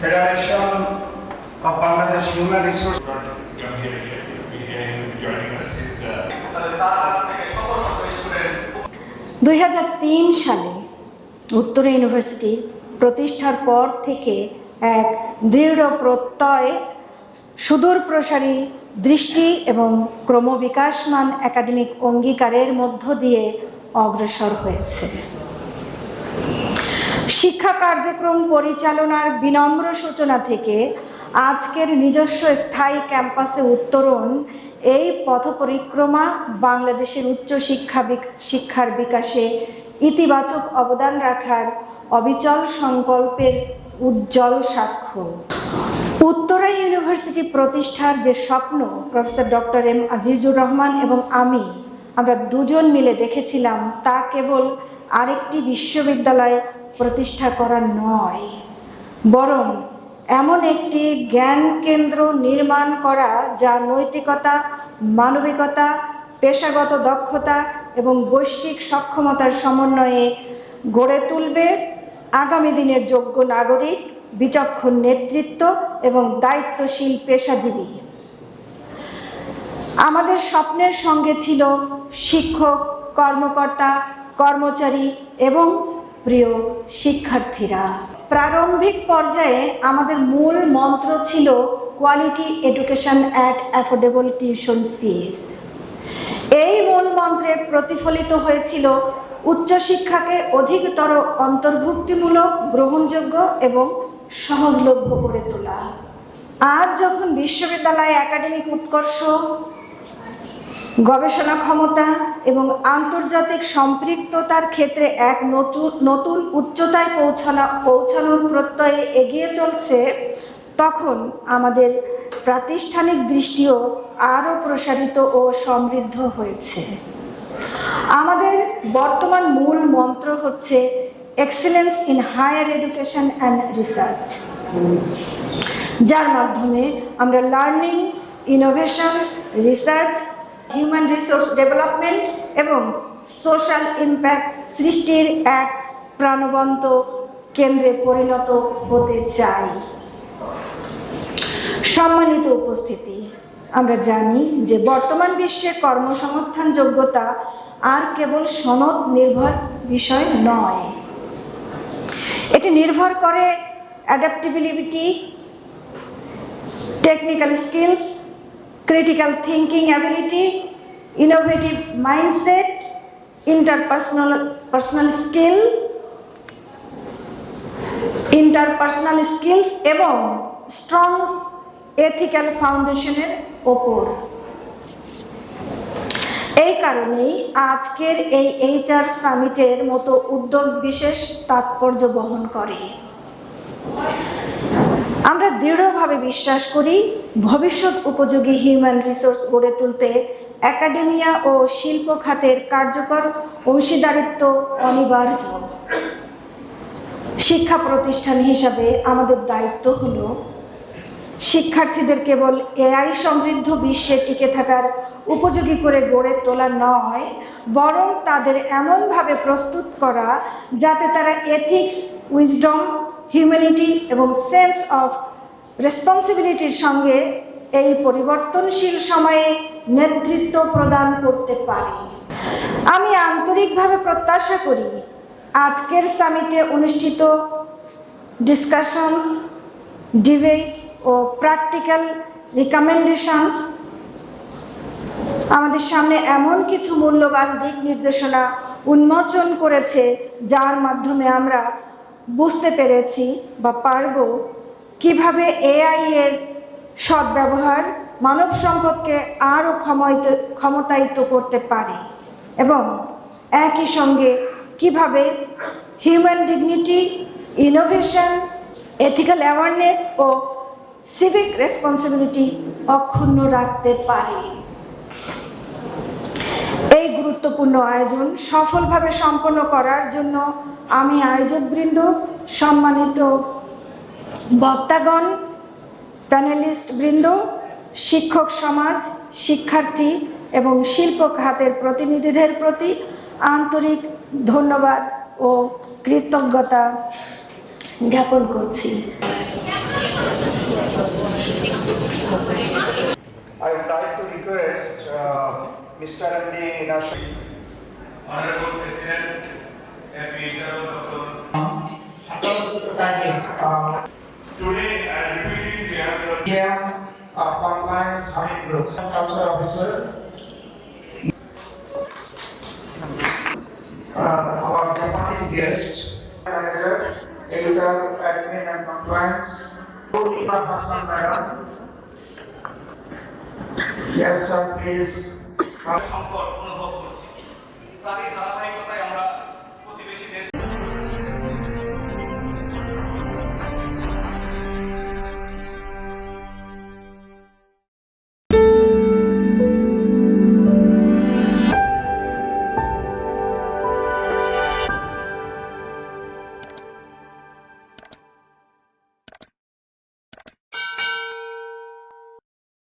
Federation of Bangladesh Human Resource. Joining us is 2003 সালে Uttara university প্রতিষ্ঠার পর থেকে এক দৃঢ় প্রত্যয়, সুদূর প্রসারী দৃষ্টি এবং ক্রমবিকাশমান একাডেমিক অঙ্গীকারের মধ্য দিয়ে অগ্রসর হয়েছে। শিক্ষা কার্যক্রম পরিচালনার বিনম্র সূচনা থেকে আজকের নিজস্ব স্থায়ী ক্যাম্পাসে উত্তরণ, এই পথ পরিক্রমা বাংলাদেশের উচ্চ শিক্ষার বিকাশে ইতিবাচক অবদান রাখার অবিচল সংকল্পের উজ্জ্বল সাক্ষ্য। উত্তরা ইউনিভার্সিটি প্রতিষ্ঠার যে স্বপ্ন professor doctor M Azizur Rahman এবং আমরা দুজন মিলে দেখেছিলাম, তা কেবল আরেকটি বিশ্ববিদ্যালয় প্রতিষ্ঠা করা নয়, বরং এমন একটি জ্ঞান কেন্দ্র নির্মাণ করা যা নৈতিকতা, মানবিকতা, পেশাগত দক্ষতা এবং বৈশ্বিক সক্ষমতার সমন্বয়ে গড়ে তুলবে আগামী দিনের যোগ্য নাগরিক, বিচক্ষণ নেতৃত্ব এবং দায়িত্বশীল পেশাজীবী। আমাদের স্বপ্নের সঙ্গে ছিল শিক্ষক, কর্মকর্তা, কর্মচারী এবং প্রিয় শিক্ষার্থীরা। প্রারম্ভিক পর্যায়ে আমাদের মূল মন্ত্র ছিল quality education at affordable tuition fees. এই মূল মন্ত্রে প্রতিফলিত হয়েছিল উচ্চশিক্ষাকে অধিকতর অন্তর্ভুক্তিমূলক, গ্রহণযোগ্য এবং সহজলভ্য করে তোলা। আজ যখন বিশ্ববিদ্যালয় একাডেমিক উৎকর্ষ, গবেষণা ক্ষমতা এবং আন্তর্জাতিক সম্পৃক্ততার ক্ষেত্রে এক নতুন উচ্চতায় পৌঁছানোর প্রত্যয়ে এগিয়ে চলছে, তখন আমাদের প্রাতিষ্ঠানিক দৃষ্টিও আরও প্রসারিত ও সমৃদ্ধ হয়েছে। আমাদের বর্তমান মূল মন্ত্র হচ্ছে excellence in higher education and research, যার মাধ্যমে আমরা learning, innovation, research, human resource development এবং সোশ্যাল ইম্প্যাক্ট সৃষ্টির এক প্রাণবন্ত কেন্দ্রে পরিণত হতে চাই। সম্মানিত উপস্থিতি, আমরা জানি যে বর্তমান বিশ্বে কর্মসংস্থান যোগ্যতা আর কেবল সনদ নির্ভর বিষয় নয়। এটি নির্ভর করে adaptability, technical skills, critical thinking ability, innovative mindset, interpersonal skills এবং স্ট্রং এথিক্যাল ফাউন্ডেশনের ওপর। এই কারণেই আজকের এই HR সামিটের মতো উদ্যোগ বিশেষ তাৎপর্য বহন করে। আমরা দৃঢ়ভাবে বিশ্বাস করি, ভবিষ্যৎ উপযোগী হিউম্যান রিসোর্স গড়ে তুলতে একাডেমিয়া ও শিল্প খাতের কার্যকর অংশীদারিত্ব অনিবার্য। শিক্ষা প্রতিষ্ঠান হিসাবে আমাদের দায়িত্ব হলো শিক্ষার্থীদের কেবল AI সমৃদ্ধ বিশ্বে টিকে থাকার উপযোগী করে গড়ে তোলা নয়, বরং তাদের এমনভাবে প্রস্তুত করা যাতে তারা এথিক্স, উইজডম, হিউম্যানিটি এবং সেন্স অফ রেসপন্সিবিলিটির সঙ্গে এই পরিবর্তনশীল সময়ে নেতৃত্ব প্রদান করতে পারে। আমি আন্তরিকভাবে প্রত্যাশা করি আজকের সামিটে অনুষ্ঠিত ডিসকাশনস, ডিবেট ও প্র্যাকটিক্যাল রিকমেন্ডেশনস আমাদের সামনে এমন কিছু মূল্যবান দিক নির্দেশনা উন্মোচন করেছে, যার মাধ্যমে আমরা বুঝতে পেরেছি বা পারব কিভাবে AI এর সদ্ব্যবহার মানব সম্পদকে আরও ক্ষমতায়িত করতে পারে এবং একই সঙ্গে কিভাবে human dignity, innovation, ethical awareness ও সিভিক রেসপন্সিবিলিটি অক্ষুণ্ণ রাখতে পারে। এই গুরুত্বপূর্ণ আয়োজন সফলভাবে সম্পন্ন করার জন্য আমি আয়োজকবৃন্দ, সম্মানিত বক্তাগণ, প্যানেলিস্ট বৃন্দ, শিক্ষক সমাজ, শিক্ষার্থী এবং শিল্প খাতের প্রতিনিধিদের প্রতি আন্তরিক ধন্যবাদ ও কৃতজ্ঞতা জ্ঞাপন করছি। I would like to request Mr. MD Nashik. Honorable President, Major Dr. Today I am repeating we have the GM Compliance Audit Group, Culture Officer. Our Japanese guest, Manager, HR, Admin and Compliance, Purna Hassan Madam. Yes, sir, please. সংকট অনুভব করছি তারই ধারাবাহিকতা